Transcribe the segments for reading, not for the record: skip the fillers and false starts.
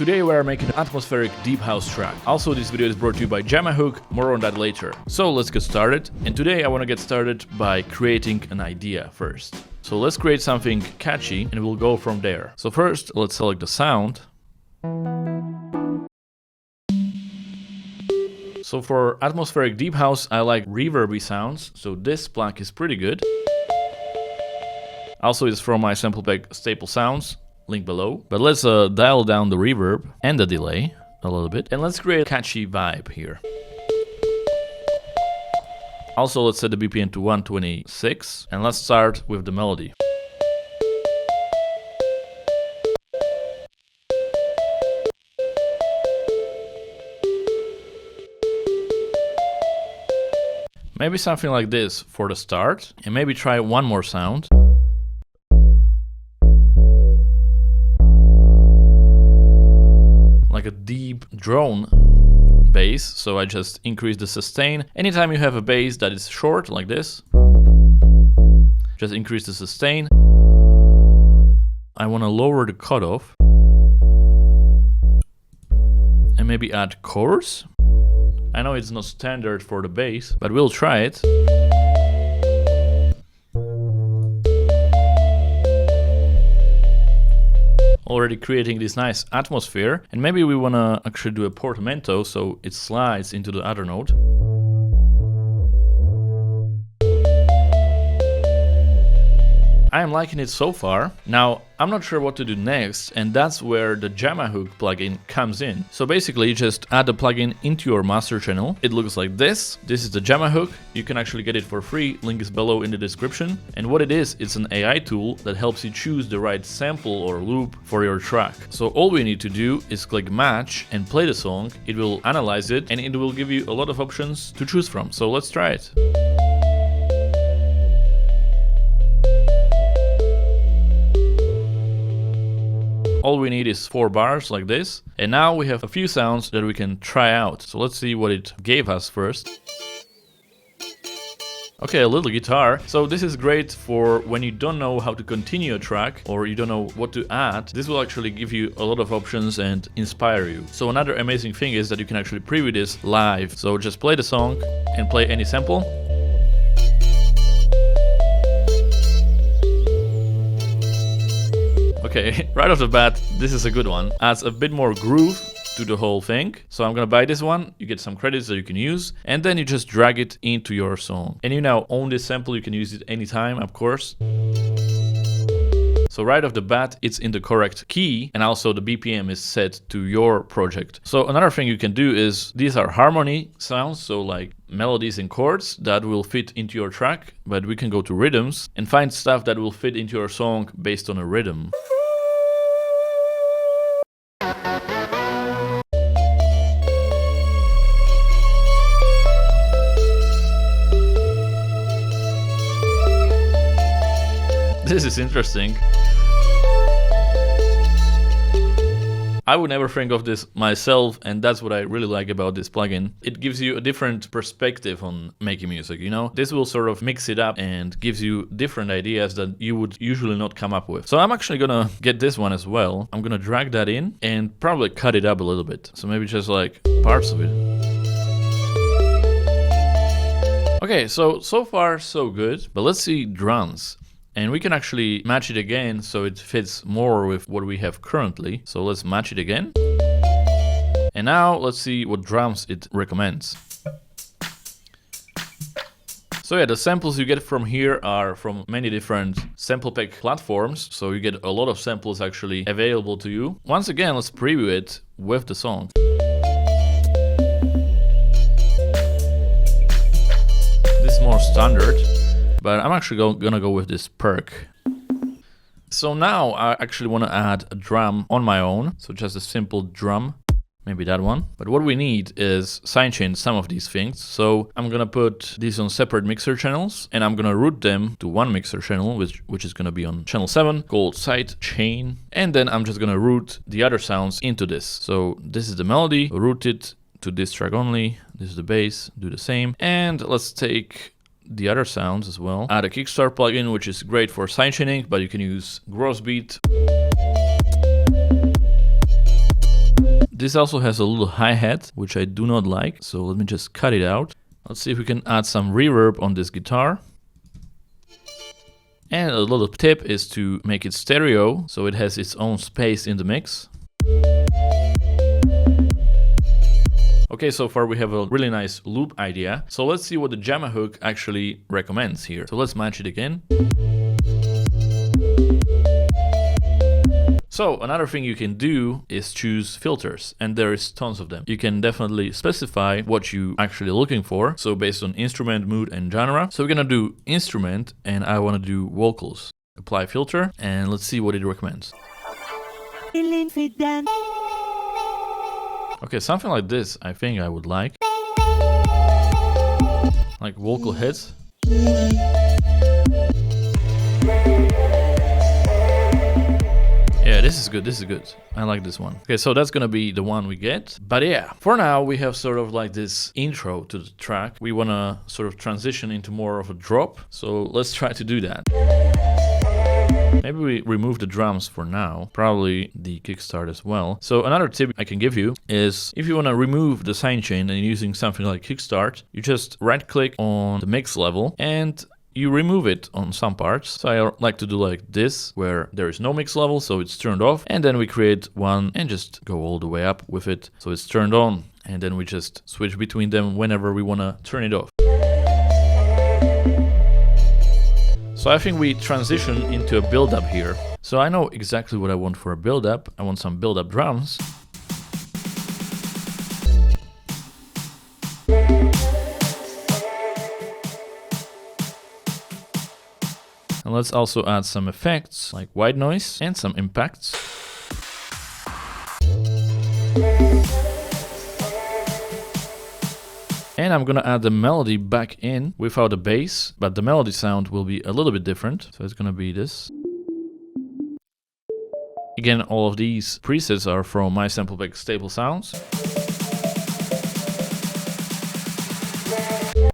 Today we are making an atmospheric deep house track. Also, this video is brought to you by Jamahook, more on that later. So let's get started. And today I want to get started by creating an idea first. So let's create something catchy and we'll go from there. So first, let's select the sound. So for atmospheric deep house, I like reverby sounds. So this plug is pretty good. Also, it's from my sample pack Staple Sounds, link below. But let's dial down the reverb and the delay a little bit. And let's create a catchy vibe here. Also, let's set the BPM to 126. And let's start with the melody. Maybe something like this for the start. And maybe try one more sound. Like a deep drone bass, so I just increase the sustain. Anytime you have a bass that is short like this, just increase the sustain. I want to lower the cutoff and maybe add chorus. I know it's not standard for the bass, but we'll try it. Already creating this nice atmosphere, and maybe we want to actually do a portamento so it slides into the other note. I am liking it so far. Now, I'm not sure what to do next, and that's where the Jamahook plugin comes in. So basically, you just add the plugin into your master channel. It looks like this. This is the Jamahook. You can actually get it for free. Link is below in the description. And what it is, it's an AI tool that helps you choose the right sample or loop for your track. So all we need to do is click match and play the song. It will analyze it and it will give you a lot of options to choose from. So let's try it. All we need is 4 bars like this. And now we have a few sounds that we can try out. So let's see what it gave us first. Okay, a little guitar. So this is great for when you don't know how to continue a track or you don't know what to add. This will actually give you a lot of options and inspire you. So another amazing thing is that you can actually preview this live. So just play the song and play any sample. Okay, right off the bat, this is a good one. Adds a bit more groove to the whole thing. So I'm gonna buy this one. You get some credits that you can use, and then you just drag it into your song. And you now own this sample. You can use it anytime, of course. So right off the bat, it's in the correct key, and also the BPM is set to your project. So another thing you can do is, these are harmony sounds, so like melodies and chords that will fit into your track, but we can go to rhythms and find stuff that will fit into your song based on a rhythm. This is interesting. I would never think of this myself, and that's what I really like about this plugin. It gives you a different perspective on making music, you know? This will sort of mix it up and gives you different ideas that you would usually not come up with. So I'm actually gonna get this one as well. I'm gonna drag that in and probably cut it up a little bit. So maybe just like parts of it. Okay, so far so good, but let's see drums. And we can actually match it again so it fits more with what we have currently. So let's match it again. And now let's see what drums it recommends. So yeah, the samples you get from here are from many different sample pack platforms. So you get a lot of samples actually available to you. Once again, let's preview it with the song. This is more standard. But I'm actually gonna go with this perk. So now I actually want to add a drum on my own. So just a simple drum, maybe that one. But what we need is sidechain some of these things. So I'm gonna put these on separate mixer channels and I'm gonna route them to one mixer channel, which is gonna be on channel 7 called sidechain. And then I'm just gonna route the other sounds into this. So this is the melody, route it to this track only. This is the bass, do the same. And let's take the other sounds as well. Add a Kickstart plugin, which is great for sidechaining, but you can use gross beat. This also has a little hi-hat, which I do not like. So let me just cut it out. Let's see if we can add some reverb on this guitar. And a little tip is to make it stereo, so it has its own space in the mix. Okay, so far we have a really nice loop idea. So let's see what the Jamahook actually recommends here. So let's match it again. So another thing you can do is choose filters, and there is tons of them. You can definitely specify what you actually looking for. So based on instrument, mood, and genre. So we're gonna do instrument, and I wanna do vocals. Apply filter, and let's see what it recommends. Okay, something like this I think I would like vocal hits. Yeah, this is good, this is good. I like this one. Okay, so that's gonna be the one we get. But yeah, for now we have sort of like this intro to the track. We wanna sort of transition into more of a drop. So let's try to do that. Maybe we remove the drums for now, probably the kickstart as well. So another tip I can give you is if you want to remove the sidechain and using something like kickstart, you just right click on the mix level and you remove it on some parts. So I like to do like this, where there is no mix level, so it's turned off. And then we create one and just go all the way up with it, so it's turned on. And then we just switch between them whenever we want to turn it off. So I think we transition into a build-up here. So I know exactly what I want for a build-up. I want some build-up drums. And let's also add some effects like white noise and some impacts. And I'm gonna add the melody back in without the bass, but the melody sound will be a little bit different. So it's gonna be this. Again, all of these presets are from my sample pack Stable Sounds.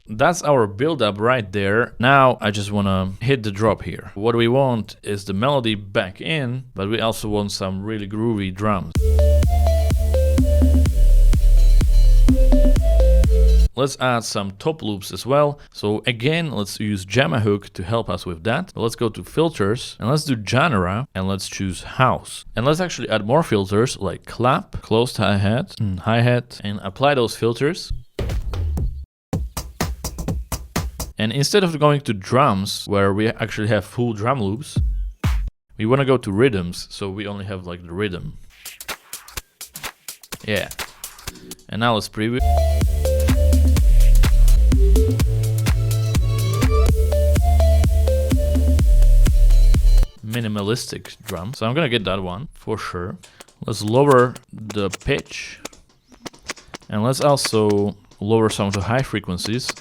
That's our build-up right there. Now I just wanna hit the drop here. What we want is the melody back in, but we also want some really groovy drums. Let's add some top loops as well. So again, let's use Jamahook to help us with that. But let's go to filters and let's do genre and let's choose house. And let's actually add more filters like clap, closed hi-hat, and apply those filters. And instead of going to drums, where we actually have full drum loops, we want to go to rhythms, so we only have like the rhythm. Yeah. And now let's preview. Minimalistic drum. So I'm gonna get that one for sure. Let's lower the pitch. And let's also lower some of the high frequencies.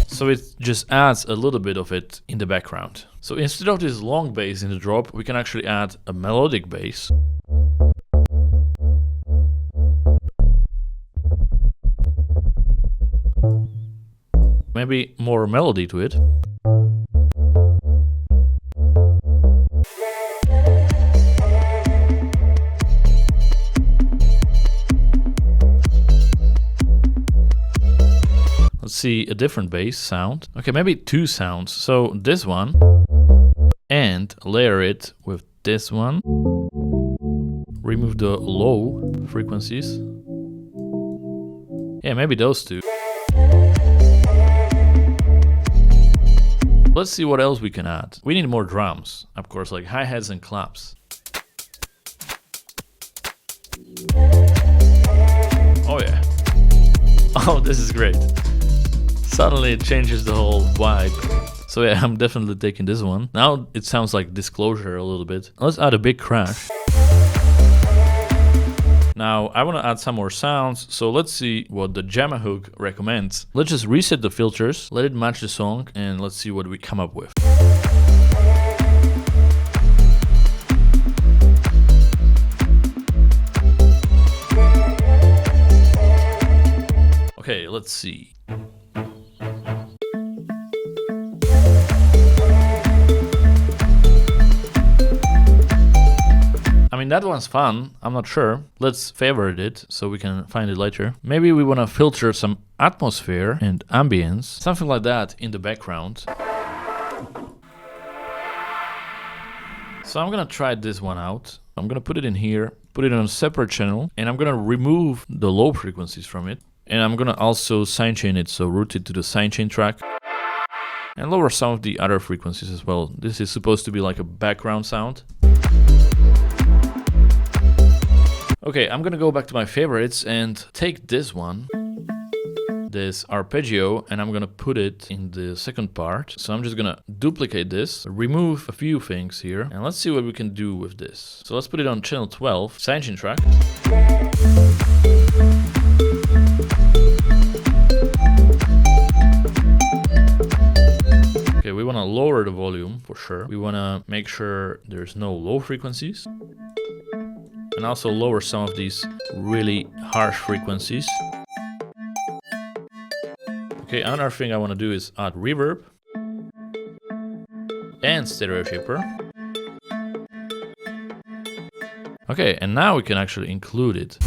So it just adds a little bit of it in the background. So instead of this long bass in the drop, we can actually add a melodic bass. Maybe more melody to it. Let's see a different bass sound. Okay, maybe two sounds. So this one, and layer it with this one. Remove the low frequencies. Yeah, maybe those two. Let's see what else we can add. We need more drums, of course, like hi-hats and claps. Oh yeah. Oh, this is great. Suddenly it changes the whole vibe. So yeah, I'm definitely taking this one. Now it sounds like Disclosure a little bit. Let's add a big crash. Now I want to add some more sounds, so let's see what the Jamahook recommends. Let's just reset the filters, let it match the song, and let's see what we come up with. Okay, let's see. mean, that one's fun. I'm not sure. Let's favorite it so we can find it later. Maybe we want to filter some atmosphere and ambience, something like that in the background. So I'm gonna try this one out. I'm gonna put it in here, put it on a separate channel, and I'm gonna remove the low frequencies from it. And I'm gonna also sidechain it, so route it to the sidechain track. And lower some of the other frequencies as well. This is supposed to be like a background sound. Okay, I'm gonna go back to my favorites and take this one, this arpeggio, and I'm gonna put it in the second part. So I'm just gonna duplicate this, remove a few things here, and let's see what we can do with this. So let's put it on channel 12, sidechain track. Okay, we wanna lower the volume for sure. We wanna make sure there's no low frequencies. And also lower some of these really harsh frequencies. Okay, another thing I want to do is add reverb and stereo shaper. Okay, and now we can actually include it.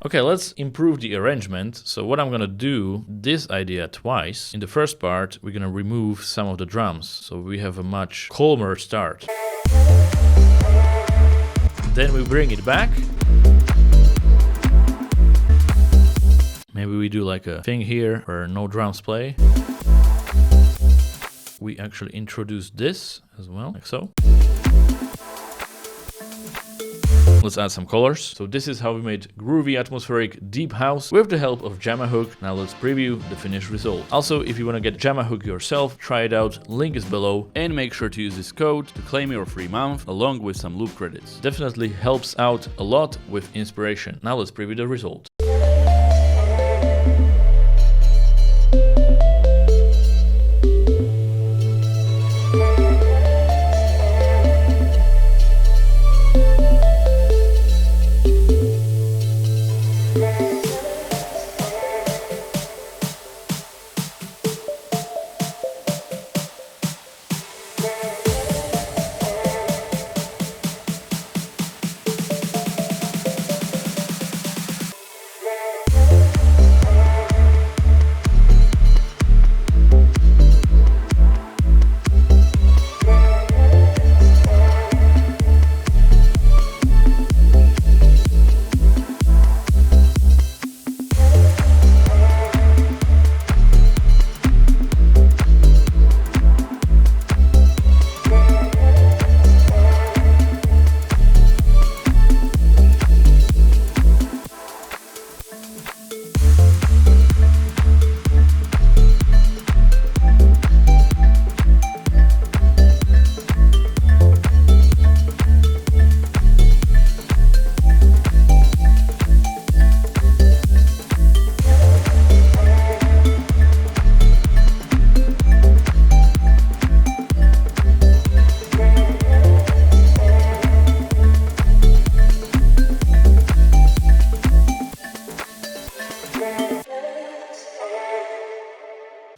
Okay, let's improve the arrangement. So what I'm gonna do, this idea twice. In the first part, we're gonna remove some of the drums, so we have a much calmer start. Then we bring it back. Maybe we do like a thing here where no drums play. We actually introduce this as well, like so. Let's add some colors. So this is how we made groovy, atmospheric, deep house with the help of Jamahook. Now let's preview the finished result. Also, if you want to get Jamahook yourself, try it out. Link is below. And make sure to use this code to claim your free month along with some loop credits. Definitely helps out a lot with inspiration. Now let's preview the result.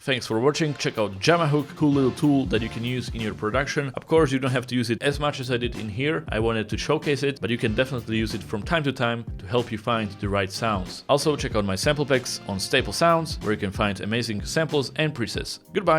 Thanks for watching. Check out Jamahook, cool little tool that you can use in your production. Of course, you don't have to use it as much as I did in here. I wanted to showcase it, but you can definitely use it from time to time to help you find the right sounds. Also, check out my sample packs on Staple Sounds, where you can find amazing samples and presets. Goodbye!